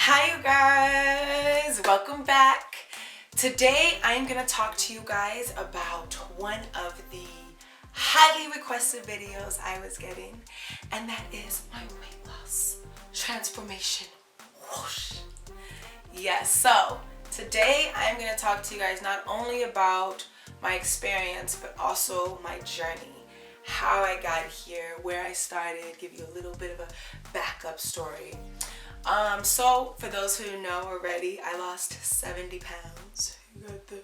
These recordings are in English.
Hi you guys, welcome back. Today I'm gonna talk to you guys about one of the highly requested videos I was getting, and that is my weight loss transformation. Whoosh. Yes, so today I'm gonna talk to you guys not only about my experience but also my journey, how I got here, where I started, give you a little bit of a backup story. So for those who know already, I lost 70 pounds. You got the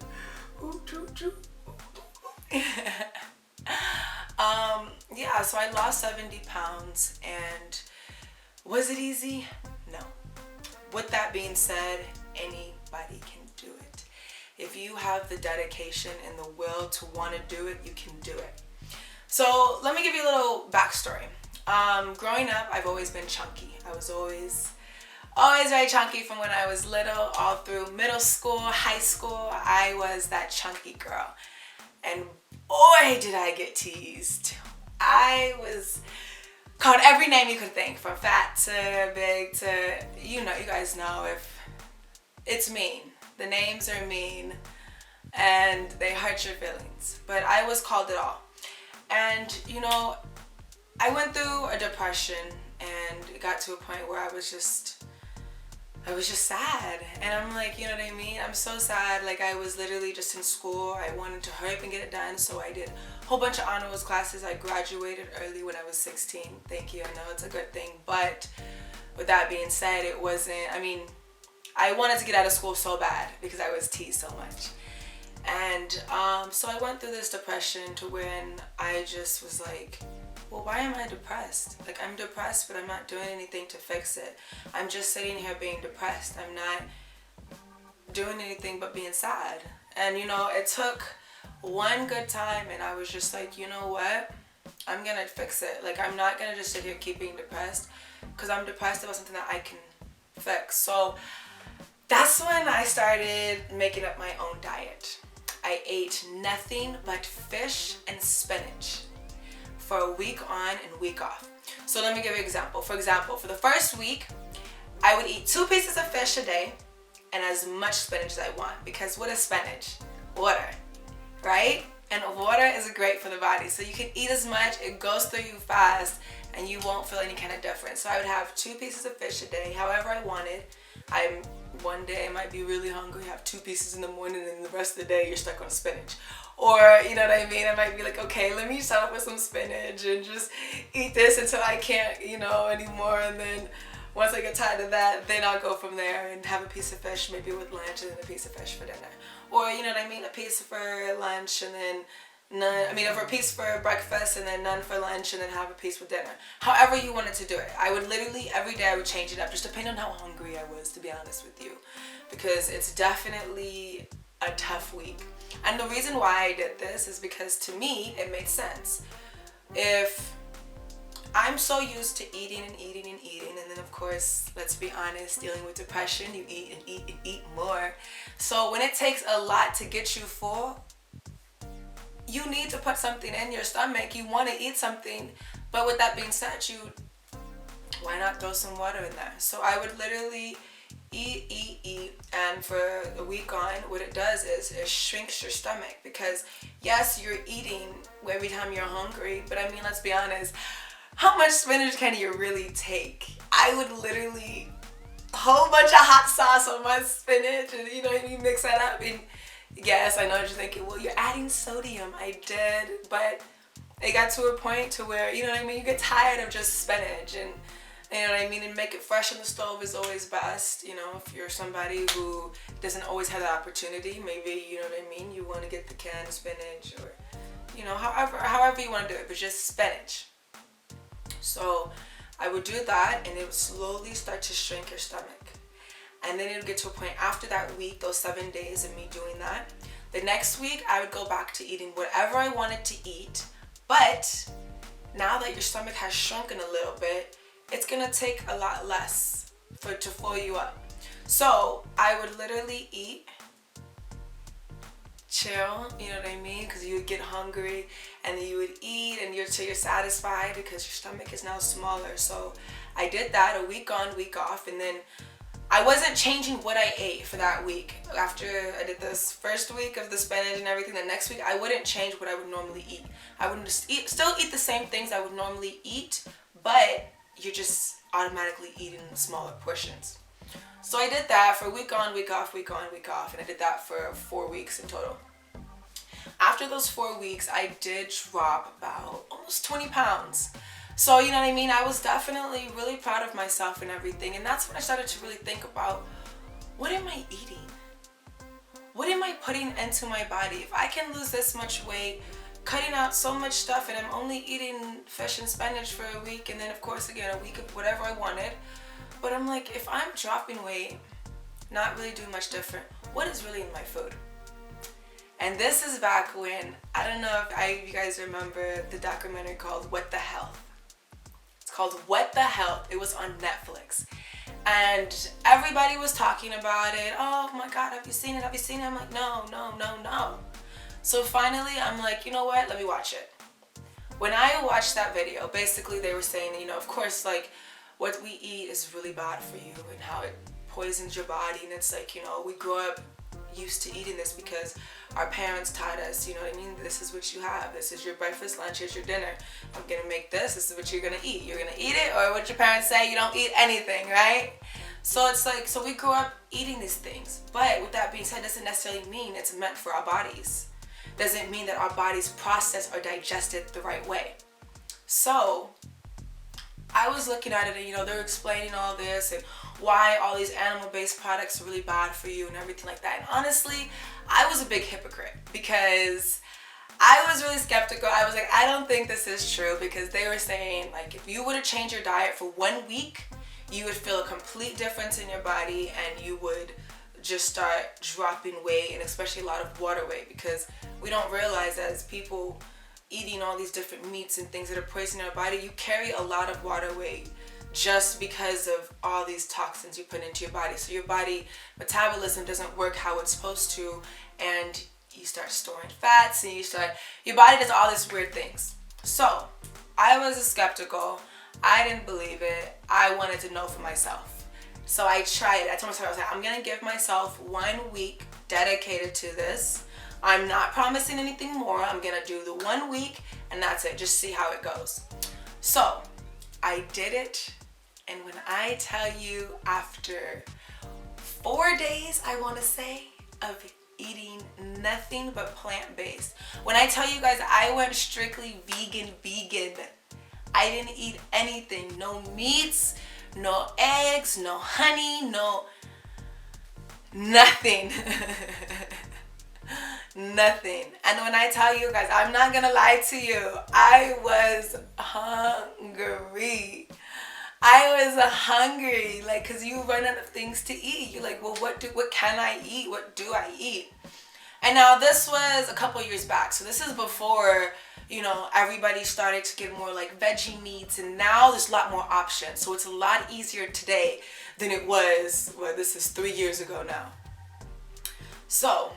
yeah, so I lost 70 pounds, and was it easy? No. With that being said, anybody can do it. If you have the dedication and the will to want to do it, you can do it. So let me give you a little backstory. Growing up, I've always been chunky. I was always very chunky from when I was little, all through middle school, high school. I was that chunky girl. And boy, did I get teased. I was called every name you could think, from fat to big to, you guys know, if it's mean. The names are mean and they hurt your feelings. But I was called it all. And, I went through a depression, and it got to a point where I was just sad. And I'm like, you know what I mean? I'm so sad. Like, I was literally just in school. I wanted to hurry up and get it done. So I did a whole bunch of honors classes. I graduated early when I was 16. Thank you. I know it's a good thing. But with that being said, it wasn't, I wanted to get out of school so bad because I was teased so much. And so I went through this depression to when I just was like, well, why am I depressed? Like, I'm depressed, but I'm not doing anything to fix it. I'm just sitting here being depressed. I'm not doing anything but being sad. And, it took one good time, and I was just like, you know what? I'm going to fix it. Like, I'm not going to just sit here keep being depressed, because I'm depressed about something that I can fix. So that's when I started making up my own diet. I ate nothing but fish and spinach for a week on and week off. So let me give you an example. For example, for the first week, I would eat 2 pieces of fish a day and as much spinach as I want. Because what is spinach? Water, right? And water is great for the body. So you can eat as much, it goes through you fast, and you won't feel any kind of difference. So I would have 2 pieces of fish a day, however I wanted. One day I might be really hungry, have 2 pieces in the morning, and the rest of the day you're stuck on spinach. Or, you know what I mean? I might be like, okay, let me start off with some spinach and just eat this until I can't, anymore. And then once I get tired of that, then I'll go from there and have a piece of fish maybe with lunch and then a piece of fish for dinner. Or, you know what I mean? A piece for lunch and then a piece for breakfast and then none for lunch and then have a piece with dinner. However you wanted to do it. I would literally, every day I would change it up, just depending on how hungry I was, to be honest with you. Because it's definitely a tough week. And the reason why I did this is because, to me, it made sense. If I'm so used to eating and eating and eating, and then of course, let's be honest, dealing with depression, you eat and eat and eat more. So when it takes a lot to get you full, you need to put something in your stomach. You want to eat something. But with that being said, why not throw some water in there? So I would literally eat, and for a week on, what it does is it shrinks your stomach, because yes, you're eating every time you're hungry, but let's be honest, how much spinach can you really take? I would literally a whole bunch of hot sauce on my spinach, and you mix that up, and yes, I know what you're thinking, well, you're adding sodium. I did, but it got to a point to where, you get tired of just spinach, and and make it fresh on the stove is always best. If you're somebody who doesn't always have the opportunity, maybe, you want to get the canned spinach, or, however you want to do it, but just spinach. So I would do that, and it would slowly start to shrink your stomach. And then it would get to a point after that week, those 7 days of me doing that, the next week I would go back to eating whatever I wanted to eat. But now that your stomach has shrunken a little bit, it's gonna take a lot less to fill you up. So I would literally eat, chill, you know what I mean? Because you would get hungry, and then you would eat, and till you're satisfied, because your stomach is now smaller. So I did that a week on, week off, and then I I wasn't changing what I ate for that week. After I did this first week of the spinach and everything, the next week I wouldn't change what I would normally eat. I would just still eat the same things I would normally eat, but you're just automatically eating in smaller portions. So I did that for week on, week off, week on, week off, and I did that for 4 weeks in total. After those 4 weeks, I did drop about almost 20 pounds. So, you know what I mean? I was definitely really proud of myself and everything. And that's when I started to really think about, what am I eating? What am I putting into my body? If I can lose this much weight, cutting out so much stuff, and I'm only eating fish and spinach for a week, and then of course again a week of whatever I wanted. But I'm like, if I'm dropping weight, not really doing much different, what is really in my food? And this is back when, I don't know if you guys remember the documentary called What the Health. It's called What the Health. It was on Netflix. And everybody was talking about it. Oh my God, have you seen it? Have you seen it? I'm like, no. So finally, I'm like, you know what? Let me watch it. When I watched that video, basically they were saying, you know, of course, like, what we eat is really bad for you and how it poisons your body. And it's like, you know, we grew up used to eating this because our parents taught us, you know what I mean? This is what you have. This is your breakfast, lunch, here's your dinner. I'm gonna make this. This is what you're gonna eat. You're gonna eat it, or what your parents say, you don't eat anything, right? So it's like, so we grew up eating these things. But with that being said, doesn't necessarily mean it's meant for our bodies. Doesn't mean that our bodies process or digest it the right way. So I was looking at it and, you know, they're explaining all this and why all these animal-based products are really bad for you and everything like that. And honestly, I was a big hypocrite because I was really skeptical. I was like, I don't think this is true, because they were saying, like, if you were to change your diet for 1 week, you would feel a complete difference in your body and you would just start dropping weight, and especially a lot of water weight, because we don't realize as people eating all these different meats and things that are poisoning our body, you carry a lot of water weight just because of all these toxins you put into your body. So your body metabolism doesn't work how it's supposed to, and you start storing fats and your body does all these weird things. So I was skeptical. I didn't believe it. I wanted to know for myself. So I tried it. I told myself, I was like, I'm gonna give myself 1 week dedicated to this. I'm not promising anything more. I'm gonna do the 1 week and that's it. Just see how it goes. So I did it. And when I tell you, after 4 days, I want to say, of eating nothing but plant-based. When I tell you guys, I went strictly vegan. I didn't eat anything. No meats, no eggs, no honey, no nothing. Nothing. And when I tell you guys, I'm not gonna lie to you, I was hungry. Like, cause you run out of things to eat. You're like, well, what can I eat? What do I eat? And now this was a couple years back. So this is before, you know, everybody started to get more like veggie meats, and now there's a lot more options. So it's a lot easier today than it was, well, this is 3 years ago now. So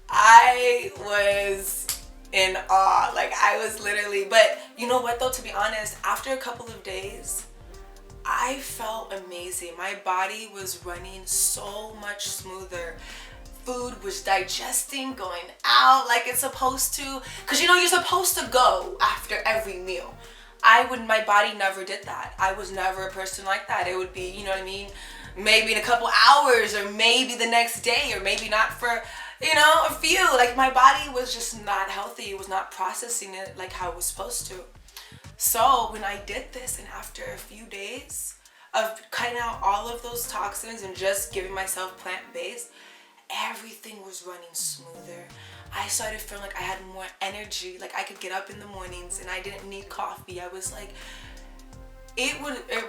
I was in awe. Like, I was literally, but you know what though, to be honest, after a couple of days, I felt amazing. My body was running so much smoother. Food was digesting, going out like it's supposed to. Cause you know, you're supposed to go after every meal. My body never did that. I was never a person like that. It would be, you know what I mean? Maybe in a couple hours, or maybe the next day, or maybe not for, you know, a few. Like, my body was just not healthy. It was not processing it like how it was supposed to. So when I did this, and after a few days of cutting out all of those toxins and just giving myself plant-based, everything was running smoother. I started feeling like I had more energy. Like, I could get up in the mornings and I didn't need coffee. I was like, it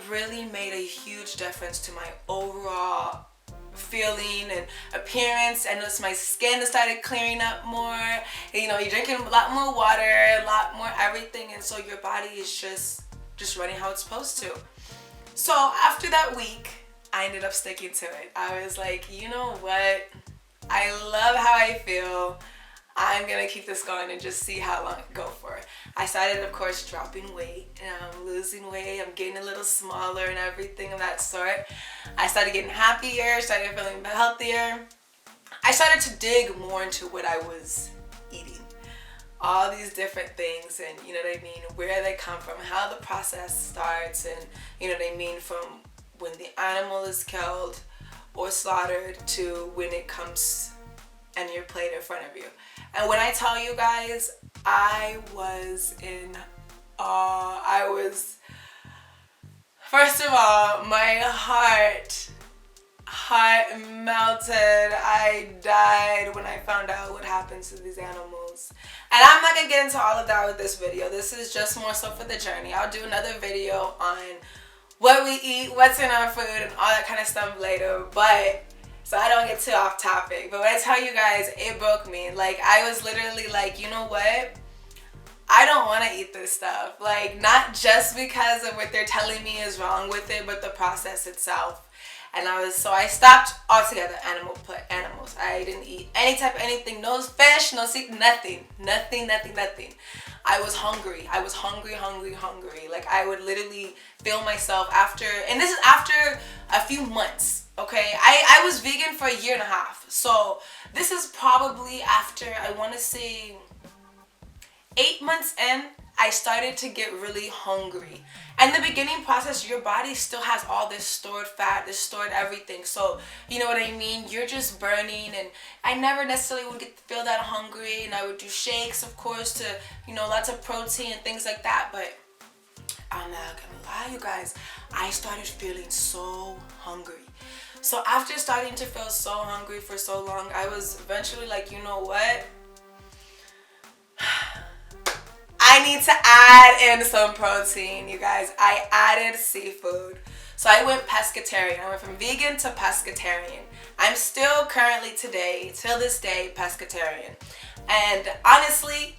really made a huge difference to my overall feeling and appearance. And my skin started clearing up more. You know, you're drinking a lot more water, a lot more everything, and so your body is just running how it's supposed to. So after that week, I ended up sticking to it. I was like, you know what? I love how I feel. I'm gonna keep this going and just see how long I can go for. I started, of course, dropping weight, and I'm losing weight. I'm getting a little smaller and everything of that sort. I started getting happier, started feeling healthier. I started to dig more into what I was eating. All these different things, and you know what I mean, where they come from, how the process starts, and you know what I mean, from when the animal is killed or slaughtered to when it comes and your plate in front of you. And when I tell you guys, I was in awe. First of all, my heart melted. I died when I found out what happens to these animals. And I'm not gonna get into all of that with this video. This is just more so for the journey. I'll do another video on what we eat, what's in our food, and all that kind of stuff later. But so I don't get too off topic. But when I tell you guys, it broke me. Like, I was literally like, you know what? I don't want to eat this stuff. Like, not just because of what they're telling me is wrong with it, but the process itself. And so I stopped altogether animals. I didn't eat any type of anything, no fish, no sea, nothing. I was hungry. Hungry. Like, I would literally feel myself and this is after a few months, okay? I was vegan for 1.5 years. So this is probably after, I want to say, 8 months in, I started to get really hungry. And the beginning process, your body still has all this stored fat, this stored everything. So, you know what I mean? You're just burning, and I never necessarily would feel that hungry, and I would do shakes, of course, to, you know, lots of protein and things like that. But I'm not gonna lie, you guys, I started feeling so hungry. So after starting to feel so hungry for so long, I was eventually like, you know what? I need to add in some protein, you guys. I added seafood. So I went pescatarian. I went from vegan to pescatarian. I'm still currently till this day, pescatarian. And honestly,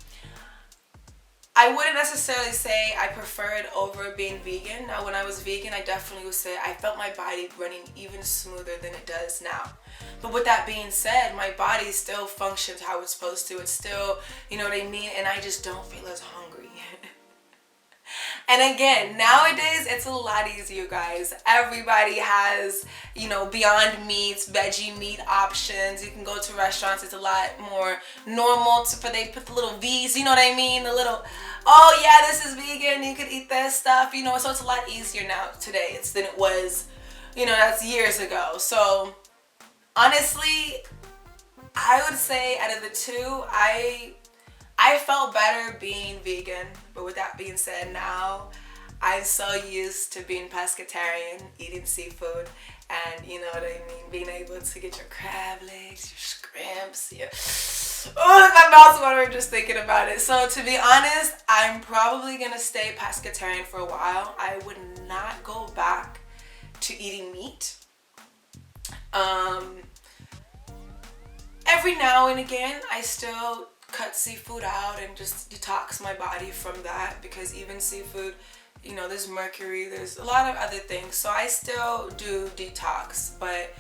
I wouldn't necessarily say I preferred over being vegan. Now, when I was vegan, I definitely would say I felt my body running even smoother than it does now. But with that being said, my body still functions how it's supposed to. It's still, you know what I mean? And I just don't feel as hungry. And again, nowadays, it's a lot easier, you guys. Everybody has, you know, Beyond Meats, veggie meat options. You can go to restaurants. It's a lot more normal they put the little V's, you know what I mean? The little, oh yeah, this is vegan. You could eat this stuff, you know. So it's a lot easier now today than it was, you know, that's years ago. So honestly, I would say out of the two, I felt better being vegan, but with that being said, now I'm so used to being pescatarian, eating seafood, and you know what I mean, being able to get your crab legs, your shrimps, oh, my mouth's watering just thinking about it. So to be honest, I'm probably gonna stay pescatarian for a while. I would not go back to eating meat. Every now and again, I still cut seafood out and just detox my body from that, because even seafood, you know, there's mercury, there's a lot of other things. So I still do detox, but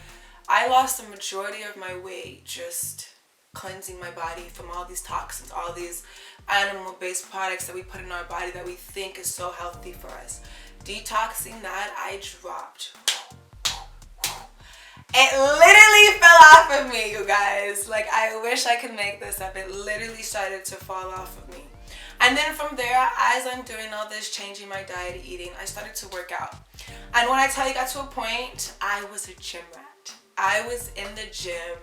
I lost the majority of my weight just cleansing my body from all these toxins, all these animal-based products that we put in our body that we think is so healthy for us. Detoxing that, I dropped. It literally fell off of me, you guys. Like, I wish I could make this up. It literally started to fall off of me. And then from there, as I'm doing all this, changing my diet, eating, I started to work out. And when I tell you, got to a point, I was a gym rat. I was in the gym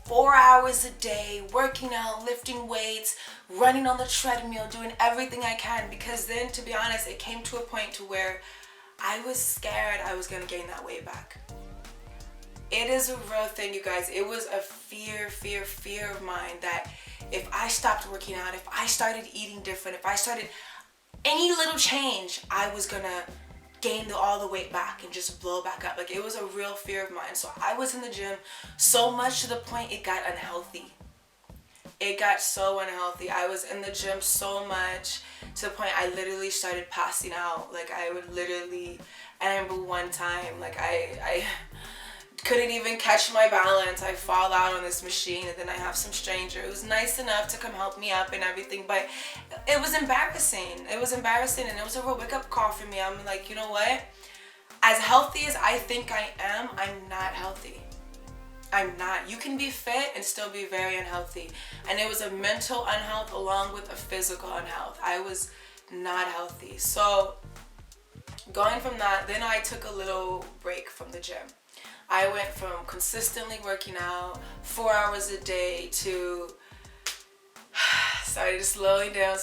4 hours a day, working out, lifting weights, running on the treadmill, doing everything I can. Because then, to be honest, it came to a point to where I was scared I was gonna gain that weight back. It is a real thing, you guys. It was a fear of mine that if I stopped working out, if I started eating different, if I started any little change, I was gonna gain all the weight back and just blow back up. Like, it was a real fear of mine. So I was in the gym so much to the point it got unhealthy. It got so unhealthy. I was in the gym so much to the point I literally started passing out. Like, I would literally, and I remember one time, like, I couldn't even catch my balance. I fall out on this machine, and then I have some stranger who's nice enough to come help me up and everything, but it was embarrassing. It was embarrassing, and it was a real wake-up call for me. I'm like, you know what? As healthy as I think I am, I'm not healthy. I'm not. You can be fit and still be very unhealthy. And it was a mental unhealth along with a physical unhealth. I was not healthy. So going from that, then I took a little break from the gym. I went from consistently working out 4 hours a day to started slowing down,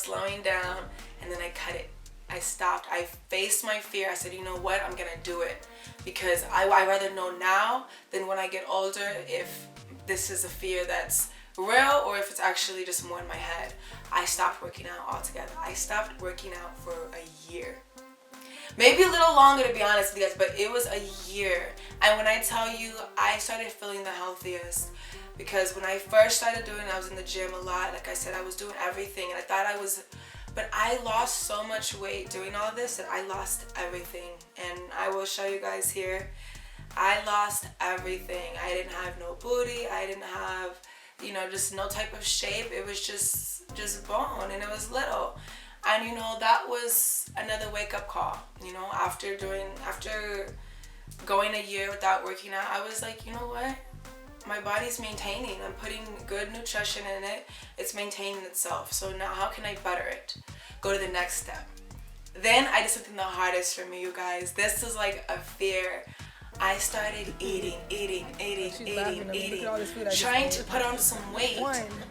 and then I cut it. I stopped. I faced my fear. I said, you know what? I'm gonna do it, because I rather know now than when I get older if this is a fear that's real or if it's actually just more in my head. I stopped working out altogether. I stopped working out for a year. Maybe a little longer, to be honest with you guys, but it was a year. And when I tell you, I started feeling the healthiest, because when I first started doing it, I was in the gym a lot. Like I said, I was doing everything, and I thought I was, but I lost so much weight doing all this that I lost everything. And I will show you guys here. I lost everything. I didn't have no booty. I didn't have, you know, just no type of shape. It was just bone, and it was little. And you know, that was another wake-up call. You know, after going a year without working out, I was like, you know what? My body's maintaining. I'm putting good nutrition in it. It's maintaining itself. So now how can I better it? Go to the next step. Then I did something the hardest for me, you guys. This is like a fear. I started eating, trying to put on some weight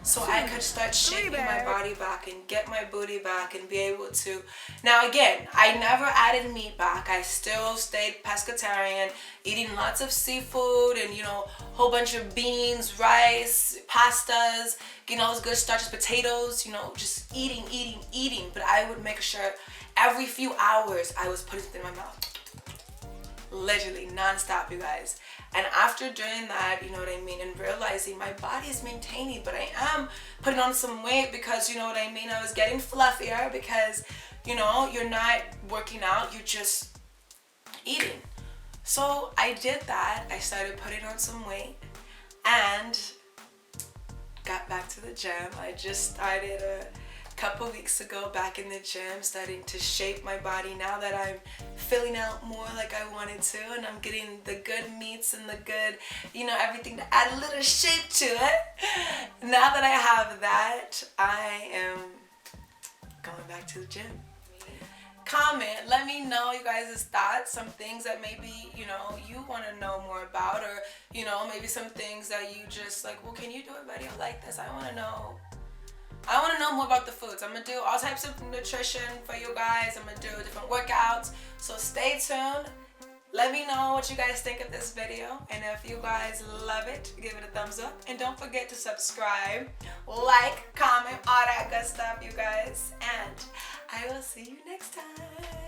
so I could start shaping my body back and get my booty back and be able to. Now again, I never added meat back. I still stayed pescatarian, eating lots of seafood and, you know, a whole bunch of beans, rice, pastas, you know, those good starches, potatoes, you know, just eating. But I would make sure every few hours I was putting something in my mouth. Literally non-stop, you guys. And after doing that, you know what I mean, and realizing my body is maintaining, but I am putting on some weight, because you know what I mean, I was getting fluffier, because you know, you're not working out, you're just eating. So I did that. I started putting on some weight and got back to the gym. I just started a couple weeks ago back in the gym, starting to shape my body now that I'm filling out more like I wanted to, and I'm getting the good meats and the good, you know, everything to add a little shape to it. Now that I have that, I am going back to the gym. Comment, let me know you guys' thoughts, some things that maybe, you know, you want to know more about, or, you know, maybe some things that you just like, well, can you do a video like this? I want to know more about the foods. I'm going to do all types of nutrition for you guys. I'm going to do different workouts. So stay tuned. Let me know what you guys think of this video. And if you guys love it, give it a thumbs up. And don't forget to subscribe, like, comment, all that good stuff, you guys. And I will see you next time.